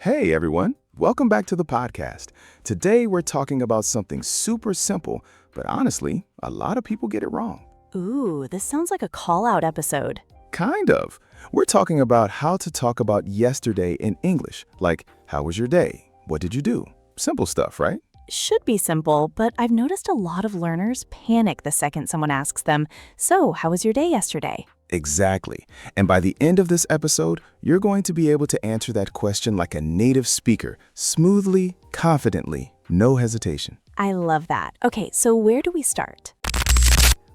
Hey everyone, welcome back to the podcast. Today we're talking about something super simple, but honestly, a lot of people get it wrong. Ooh, this sounds like a call-out episode. Kind of. We're talking about how to talk about yesterday in English, like how was your day? What did you do? Simple stuff, right? Should be simple, but I've noticed a lot of learners panic the second someone asks them, "So, how was your day yesterday?" Exactly. And by the end of this episode, you're going to be able to answer that question like a native speaker, smoothly, confidently, no hesitation. I love that. Okay, so where do we start?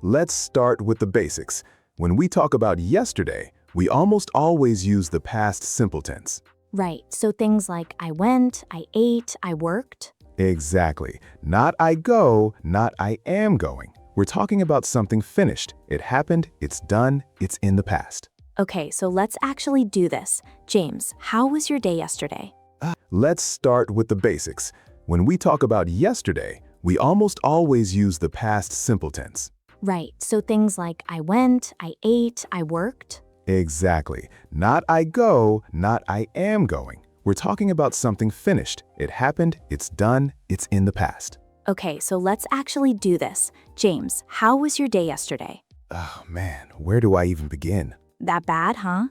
Let's start with the basics. When we talk about yesterday, we almost always use the past simple tense. Right, so things like I went, I ate, I worked. Exactly. Not I go, not I am going. We're talking about something finished. It happened, it's done, it's in the past. Okay, so let's actually do this. James, how was your day yesterday? Let's start with the basics. When we talk about yesterday, we almost always use the past simple tense. Right, so things like I went, I ate, I worked. Exactly. Not I go, not I am going. We're talking about something finished. It happened, it's done, it's in the past. Okay, so let's actually do this. James, how was your day yesterday? Oh man, where do I even begin? That bad, huh?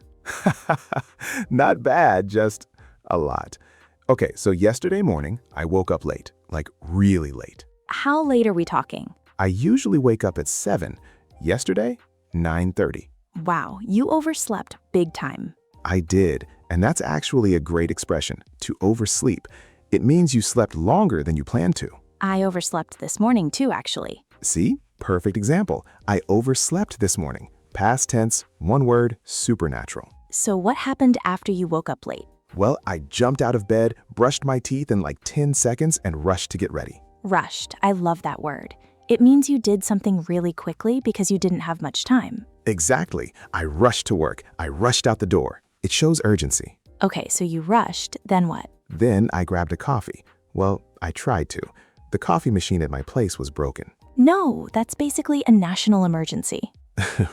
Not bad, just a lot. Okay, so yesterday morning, I woke up late, like really late. How late are we talking? I usually wake up at 7. Yesterday, 9:30. Wow, you overslept big time. I did, and that's actually a great expression, to oversleep. It means you slept longer than you planned to. I overslept this morning too, actually. See? Perfect example. I overslept this morning. Past tense, one word, supernatural. So what happened after you woke up late? Well, I jumped out of bed, brushed my teeth in like 10 seconds, and rushed to get ready. Rushed. I love that word. It means you did something really quickly because you didn't have much time. Exactly. I rushed to work. I rushed out the door. It shows urgency. Okay, so you rushed, then what? Then I grabbed a coffee. Well, I tried to. The coffee machine at my place was broken. No, that's basically a national emergency.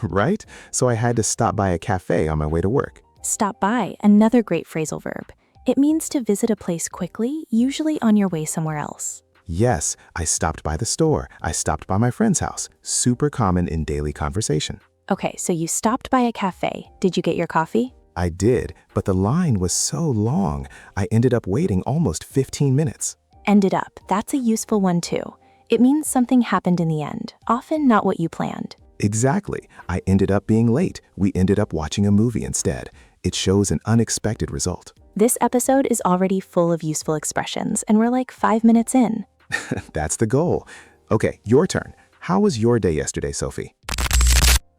Right? So I had to stop by a cafe on my way to work. Stop by, another great phrasal verb. It means to visit a place quickly, usually on your way somewhere else. Yes, I stopped by the store. I stopped by my friend's house. Super common in daily conversation. Okay, so you stopped by a cafe. Did you get your coffee? I did, but the line was so long. I ended up waiting almost 15 minutes. Ended up. That's a useful one too. It means something happened in the end, often not what you planned. Exactly. I ended up being late. We ended up watching a movie instead. It shows an unexpected result. This episode is already full of useful expressions, and we're like 5 minutes in. That's the goal. Okay, your turn. How was your day yesterday, Sophie?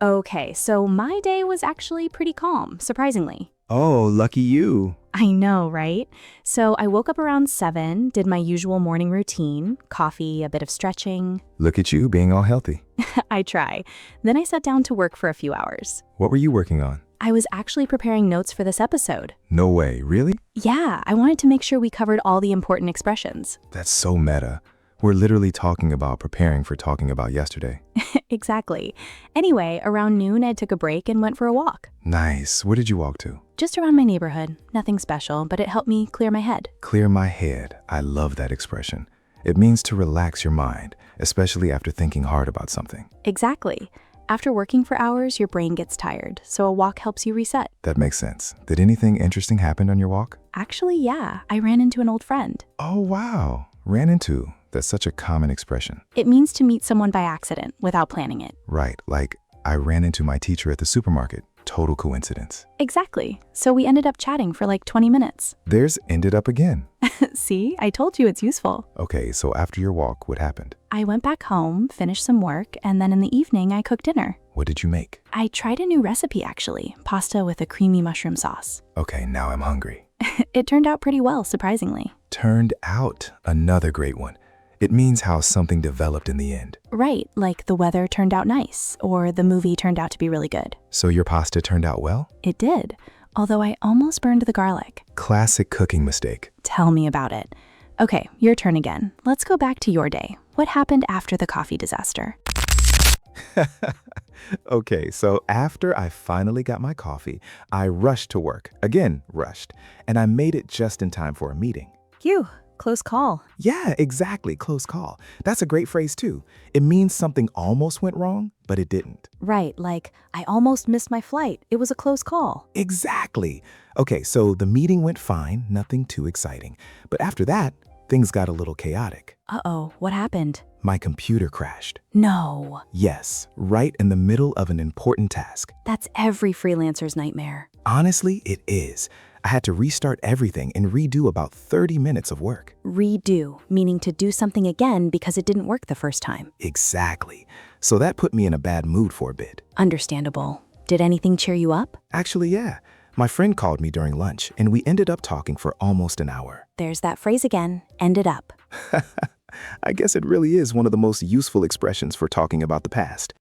Okay, so my day was actually pretty calm, surprisingly. Oh, lucky you. I know, right? So I woke up around 7, did my usual morning routine, coffee, a bit of stretching. Look at you being all healthy. I try. Then I sat down to work for a few hours. What were you working on? I was actually preparing notes for this episode. No way, really? Yeah, I wanted to make sure we covered all the important expressions. That's so meta. We're literally talking about preparing for talking about yesterday. Exactly. Anyway, around noon, I took a break and went for a walk. Nice. Where did you walk to? Just around my neighborhood. Nothing special, but it helped me clear my head. Clear my head. I love that expression. It means to relax your mind, especially after thinking hard about something. Exactly. After working for hours, your brain gets tired, so a walk helps you reset. That makes sense. Did anything interesting happen on your walk? Actually, yeah. I ran into an old friend. Oh, wow. Ran into. That's such a common expression. It means to meet someone by accident without planning it. Right, like I ran into my teacher at the supermarket. Total coincidence. Exactly. So we ended up chatting for like 20 minutes. There's ended up again. See, I told you it's useful. Okay, so after your walk, what happened? I went back home, finished some work, and then in the evening I cooked dinner. What did you make? I tried a new recipe actually, pasta with a creamy mushroom sauce. Okay, now I'm hungry. It turned out pretty well, surprisingly. Turned out, another great one. It means how something developed in the end. Right, like the weather turned out nice, or the movie turned out to be really good. So your pasta turned out well? It did, although I almost burned the garlic. Classic cooking mistake. Tell me about it. Okay, your turn again. Let's go back to your day. What happened after the coffee disaster? Okay, so after I finally got my coffee, I rushed to work. Again, rushed. And I made it just in time for a meeting. Phew, close call. Yeah, exactly. Close call. That's a great phrase, too. It means something almost went wrong, but it didn't. Right, like, I almost missed my flight. It was a close call. Exactly. Okay, so the meeting went fine, nothing too exciting. But after that, things got a little chaotic. Uh-oh, what happened? My computer crashed. No, Yes, right in the middle of an important task. that's every freelancer's nightmare. Honestly, it is. I had to restart everything and redo about 30 minutes of work. Redo, meaning to do something again because it didn't work the first time. Exactly. So that put me in a bad mood for a bit. Understandable. Did anything cheer you up? Actually, yeah. My friend called me during lunch, and we ended up talking for almost an hour. There's that phrase again, ended up. I guess it really is one of the most useful expressions for talking about the past.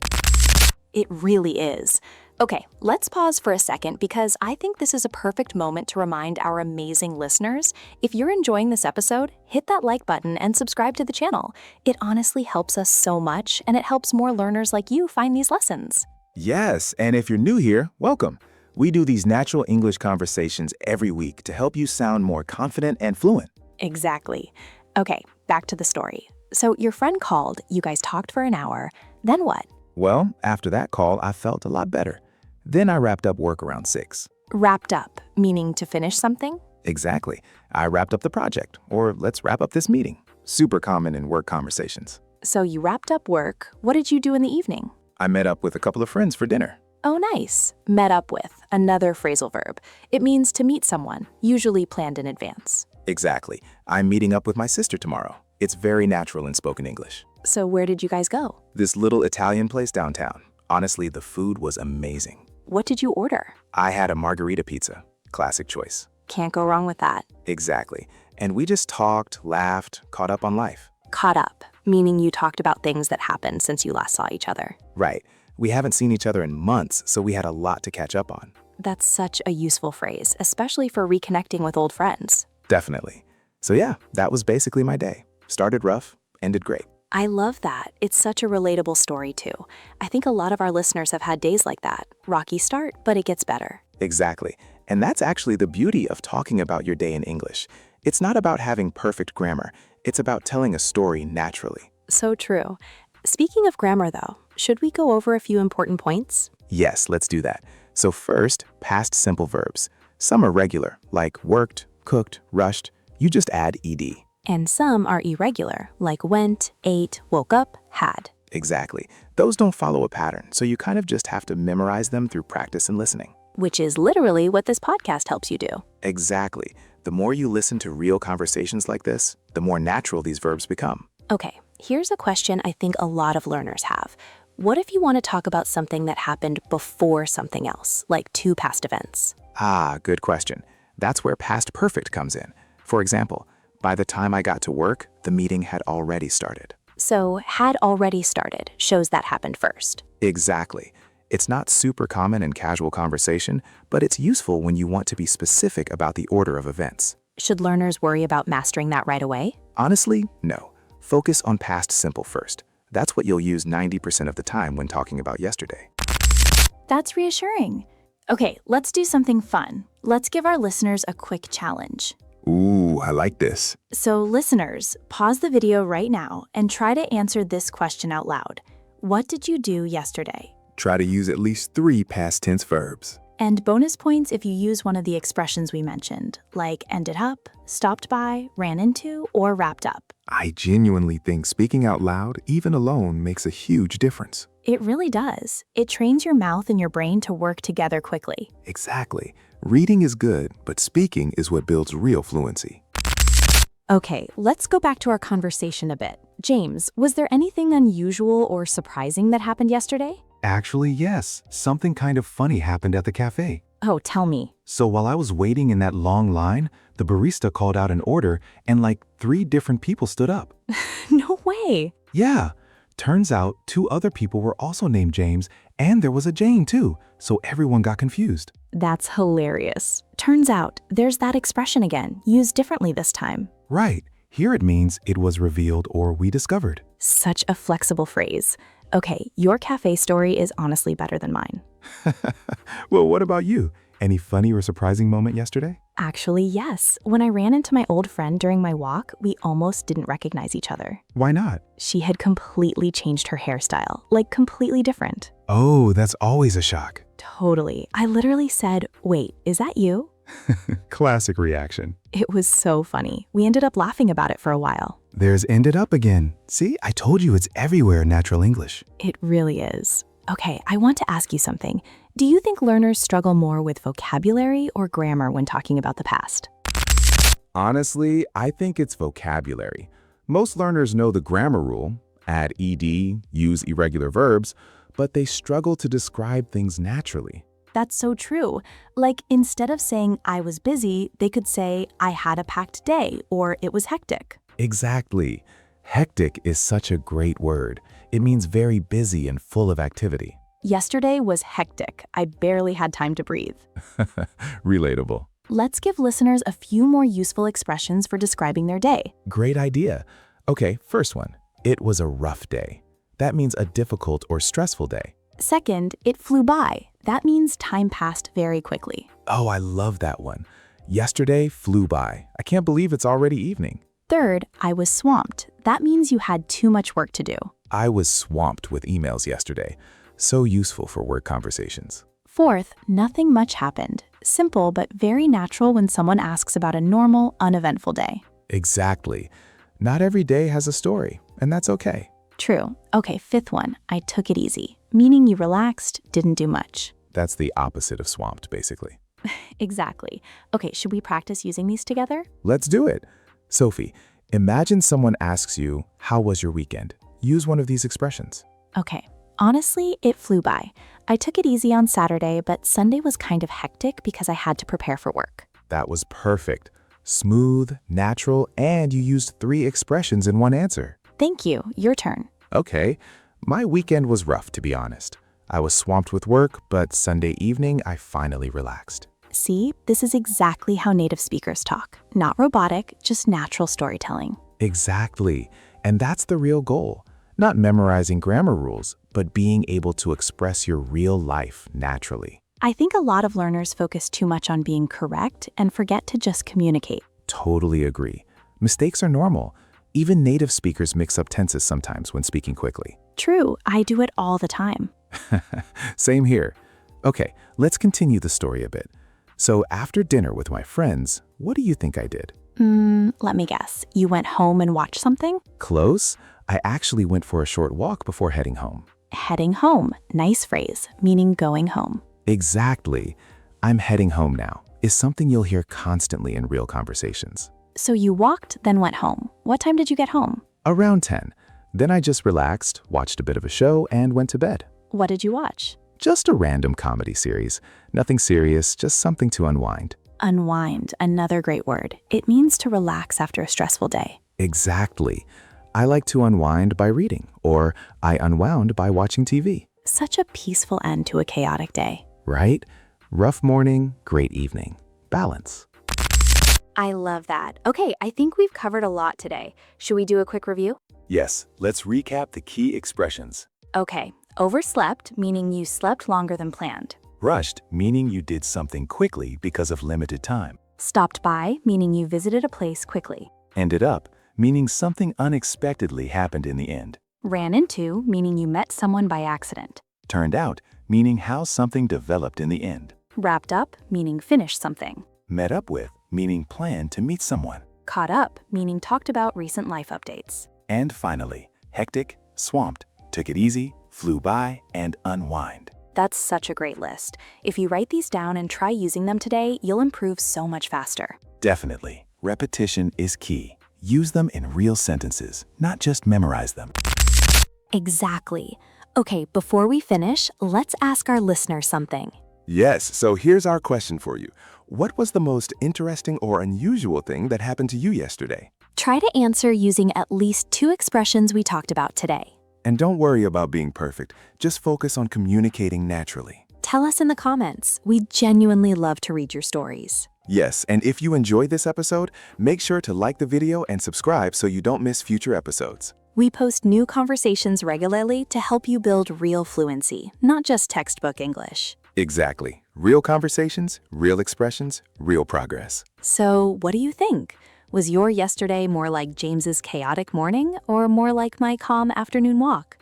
It really is. Okay, let's pause for a second because I think this is a perfect moment to remind our amazing listeners. If you're enjoying this episode, hit that like button and subscribe to the channel. It honestly helps us so much, and it helps more learners like you find these lessons. Yes, and if you're new here, welcome. We do these natural English conversations every week to help you sound more confident and fluent. Exactly. Okay, back to the story. So your friend called, you guys talked for an hour, then what? Well, after that call, I felt a lot better. Then I wrapped up work around 6. Wrapped up, meaning to finish something? Exactly. I wrapped up the project, or let's wrap up this meeting. Super common in work conversations. So you wrapped up work. What did you do in the evening? I met up with a couple of friends for dinner. Oh, nice. Met up with, another phrasal verb. It means to meet someone, usually planned in advance. Exactly. I'm meeting up with my sister tomorrow. It's very natural in spoken English. So where did you guys go? This little Italian place downtown. Honestly, the food was amazing. What did you order? I had a margarita pizza. Classic choice. Can't go wrong with that. Exactly. And we just talked, laughed, caught up on life. Caught up, meaning you talked about things that happened since you last saw each other. Right. We haven't seen each other in months, so we had a lot to catch up on. That's such a useful phrase, especially for reconnecting with old friends. Definitely. So yeah, that was basically my day. Started rough, ended great. I love that. It's such a relatable story, too. I think a lot of our listeners have had days like that. Rocky start, but it gets better. Exactly. And that's actually the beauty of talking about your day in English. It's not about having perfect grammar. It's about telling a story naturally. So true. Speaking of grammar, though, should we go over a few important points? Yes, let's do that. So first, past simple verbs. Some are regular, like worked, cooked, rushed. You just add ed. And some are irregular, like went, ate, woke up, had. Exactly. Those don't follow a pattern, so you kind of just have to memorize them through practice and listening. Which is literally what this podcast helps you do. Exactly. The more you listen to real conversations like this, the more natural these verbs become. Okay, here's a question I think a lot of learners have. What if you want to talk about something that happened before something else, like 2 past events? Ah, good question. That's where past perfect comes in. For example, by the time I got to work, the meeting had already started. So, had already started shows that happened first. Exactly. It's not super common in casual conversation, but it's useful when you want to be specific about the order of events. Should learners worry about mastering that right away? Honestly, no. Focus on past simple first. That's what you'll use 90% of the time when talking about yesterday. That's reassuring. Okay, let's do something fun. Let's give our listeners a quick challenge. Ooh, I like this. So listeners, pause the video right now and try to answer this question out loud. What did you do yesterday? Try to use at least 3 past tense verbs. And bonus points if you use one of the expressions we mentioned, like ended up, stopped by, ran into, or wrapped up. I genuinely think speaking out loud, even alone, makes a huge difference. It really does. It trains your mouth and your brain to work together quickly. Exactly. Reading is good, but speaking is what builds real fluency. Okay, let's go back to our conversation a bit. James, was there anything unusual or surprising that happened yesterday? Actually, yes. Something kind of funny happened at the cafe. Oh, tell me. So while I was waiting in that long line, the barista called out an order and like 3 different people stood up. No way. Yeah. Turns out 2 other people were also named James, and there was a Jane too, so everyone got confused. That's hilarious. Turns out, there's that expression again, used differently this time. Right. Here it means it was revealed or we discovered. Such a flexible phrase. Okay, your cafe story is honestly better than mine. Well, what about you? Any funny or surprising moment yesterday? Actually, yes. When I ran into my old friend during my walk, we almost didn't recognize each other. Why not? She had completely changed her hairstyle, like completely different. Oh, that's always a shock. Totally. I literally said, "Wait, is that you?" Classic reaction. It was so funny. We ended up laughing about it for a while. There's ended up again. See, I told you it's everywhere in natural English. It really is. Okay, I want to ask you something. Do you think learners struggle more with vocabulary or grammar when talking about the past? Honestly, I think it's vocabulary. Most learners know the grammar rule, add ed, use irregular verbs, but they struggle to describe things naturally. That's so true. Like, instead of saying I was busy, they could say I had a packed day or it was hectic. Exactly. Hectic is such a great word. It means very busy and full of activity. Yesterday was hectic. I barely had time to breathe. Relatable. Let's give listeners a few more useful expressions for describing their day. Great idea. Okay, first one. It was a rough day. That means a difficult or stressful day. Second, it flew by. That means time passed very quickly. Oh, I love that one. Yesterday flew by. I can't believe it's already evening. Third, I was swamped. That means you had too much work to do. I was swamped with emails yesterday. So useful for work conversations. Fourth, nothing much happened. Simple but very natural when someone asks about a normal, uneventful day. Exactly. Not every day has a story, and that's okay. True. Okay, fifth one, I took it easy, meaning you relaxed, didn't do much. That's the opposite of swamped, basically. Exactly. Okay, should we practice using these together? Let's do it. Sophie, imagine someone asks you, "How was your weekend?" Use one of these expressions. Okay. Honestly, it flew by. I took it easy on Saturday, but Sunday was kind of hectic because I had to prepare for work. That was perfect. Smooth, natural, and you used 3 expressions in one answer. Thank you. Your turn. Okay, my weekend was rough, to be honest. I was swamped with work, but Sunday evening, I finally relaxed. See, this is exactly how native speakers talk. Not robotic, just natural storytelling. Exactly, and that's the real goal. Not memorizing grammar rules, but being able to express your real life naturally. I think a lot of learners focus too much on being correct and forget to just communicate. Totally agree. Mistakes are normal. Even native speakers mix up tenses sometimes when speaking quickly. True, I do it all the time. Same here. Okay, let's continue the story a bit. So after dinner with my friends, what do you think I did? Let me guess. You went home and watched something? Close. I actually went for a short walk before heading home. Heading home. Nice phrase, meaning going home. Exactly. I'm heading home now is something you'll hear constantly in real conversations. So you walked, then went home. What time did you get home? Around 10. Then I just relaxed, watched a bit of a show, and went to bed. What did you watch? Just a random comedy series. Nothing serious, just something to unwind. Unwind, another great word. It means to relax after a stressful day. Exactly. I like to unwind by reading, or I unwound by watching TV. Such a peaceful end to a chaotic day. Right? Rough morning, great evening. Balance. I love that. Okay, I think we've covered a lot today. Should we do a quick review? Yes, let's recap the key expressions. Okay, overslept, meaning you slept longer than planned. Rushed, meaning you did something quickly because of limited time. Stopped by, meaning you visited a place quickly. Ended up, meaning something unexpectedly happened in the end. Ran into, meaning you met someone by accident. Turned out, meaning how something developed in the end. Wrapped up, meaning finished something. Met up with, meaning planned to meet someone. Caught up, meaning talked about recent life updates. And finally, hectic, swamped, took it easy, flew by, and unwind. That's such a great list. If you write these down and try using them today, you'll improve so much faster. Definitely. Repetition is key. Use them in real sentences, not just memorize them. Exactly. Okay, before we finish, let's ask our listeners something. Yes, so here's our question for you. What was the most interesting or unusual thing that happened to you yesterday? Try to answer using at least 2 expressions we talked about today. And don't worry about being perfect. Just focus on communicating naturally. Tell us in the comments. We genuinely love to read your stories. Yes, and if you enjoyed this episode, make sure to like the video and subscribe so you don't miss future episodes. We post new conversations regularly to help you build real fluency, not just textbook English. Exactly. Real conversations, real expressions, real progress. So, what do you think? Was your yesterday more like James's chaotic morning or more like my calm afternoon walk?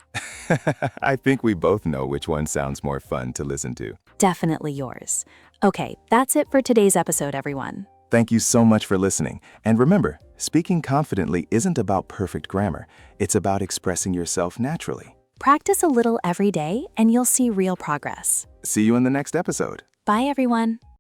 I think we both know which one sounds more fun to listen to. Definitely yours. Okay, that's it for today's episode, everyone. Thank you so much for listening. And remember, speaking confidently isn't about perfect grammar. It's about expressing yourself naturally. Practice a little every day and you'll see real progress. See you in the next episode. Bye, everyone.